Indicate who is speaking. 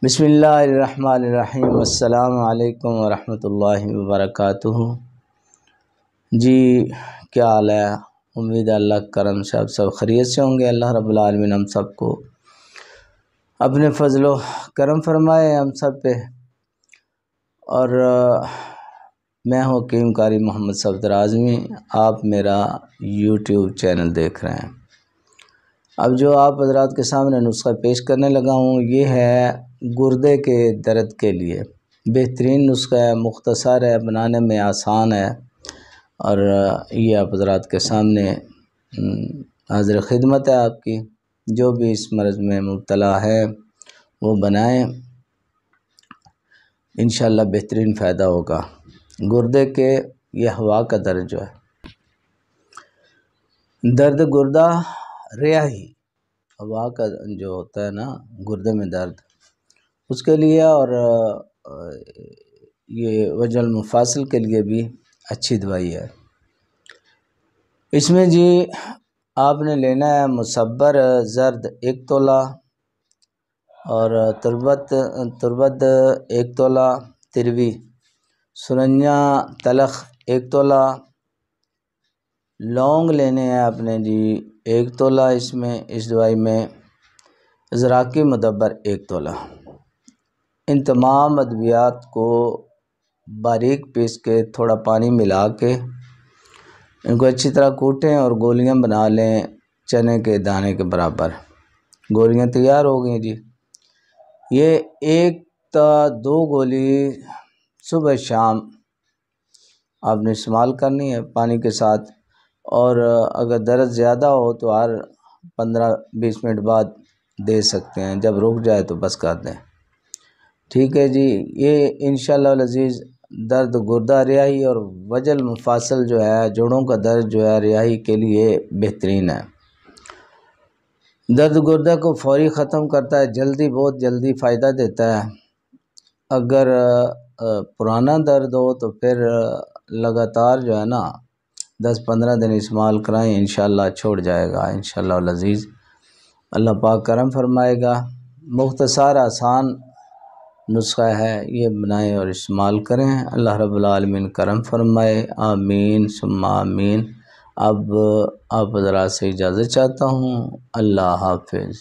Speaker 1: بسم اللہ الرحمن الرحیم۔ السلام علیکم ورحمۃ اللہ وبرکاتہ۔ جی کیا حال ہے؟ امید ہے اللہ کا کرم سے آپ سب خیریت سے ہوں گے۔ اللہ رب العالمین ہم سب کو اپنے فضل و کرم فرمائے ہم سب پہ۔ اور میں ہوں حکیم قاری محمد صفدر اعظمی، آپ میرا یوٹیوب چینل دیکھ رہے ہیں۔ اب جو آپ حضرات کے سامنے نسخہ پیش کرنے لگا ہوں یہ ہے گردے کے درد کے لیے۔ بہترین نسخہ ہے، مختصر ہے، بنانے میں آسان ہے، اور یہ آپ حضرات کے سامنے حاضر خدمت ہے آپ کی۔ جو بھی اس مرض میں مبتلا ہے وہ بنائیں، انشاءاللہ بہترین فائدہ ہوگا۔ گردے کے یہ ہوا کا درد جو ہے، درد گردہ ریاحی، ہوا کا جو ہوتا ہے نا گردے میں درد، اس کے لیے، اور یہ وجع المفاصل کے لیے بھی اچھی دوائی ہے۔ اس میں جی آپ نے لینا ہے مصبر زرد 1 تولہ، اور تربت 1 تولہ تروی، سرنجا تلخ 1 تولہ، لونگ لینے ہیں آپ نے جی 1 تولہ، اس دوائی میں زراعی مدبر 1 تولہ۔ ان تمام ادویات کو باریک پیس کے تھوڑا پانی ملا کے ان کو اچھی طرح کوٹیں اور گولیاں بنا لیں، چنے کے دانے کے برابر گولیاں تیار ہو گئیں جی۔ یہ 1 تا 2 گولی صبح شام آپ نے استعمال کرنی ہے پانی کے ساتھ، اور اگر درد زیادہ ہو تو ہر 15-20 منٹ بعد دے سکتے ہیں، جب رک جائے تو بس کر دیں، ٹھیک ہے جی۔ یہ انشاءاللہ العزیز درد گردہ ریاحی اور وجع المفاصل جو ہے، جوڑوں کا درد جو ہے ریاحی کے لیے بہترین ہے۔ درد گردہ کو فوری ختم کرتا ہے، جلدی، بہت جلدی فائدہ دیتا ہے۔ اگر پرانا درد ہو تو پھر لگاتار جو ہے نا 10-15 دن استعمال کرائیں، انشاءاللہ چھوڑ جائے گا انشاءاللہ العزیز۔ اللہ پاک کرم فرمائے گا۔ مختصر آسان نسخہ ہے، یہ بنائیں اور استعمال کریں۔ اللہ رب العالمین کرم فرمائے، آمین ثم آمین۔ اب آپ حضرات سے اجازت چاہتا ہوں، اللہ حافظ۔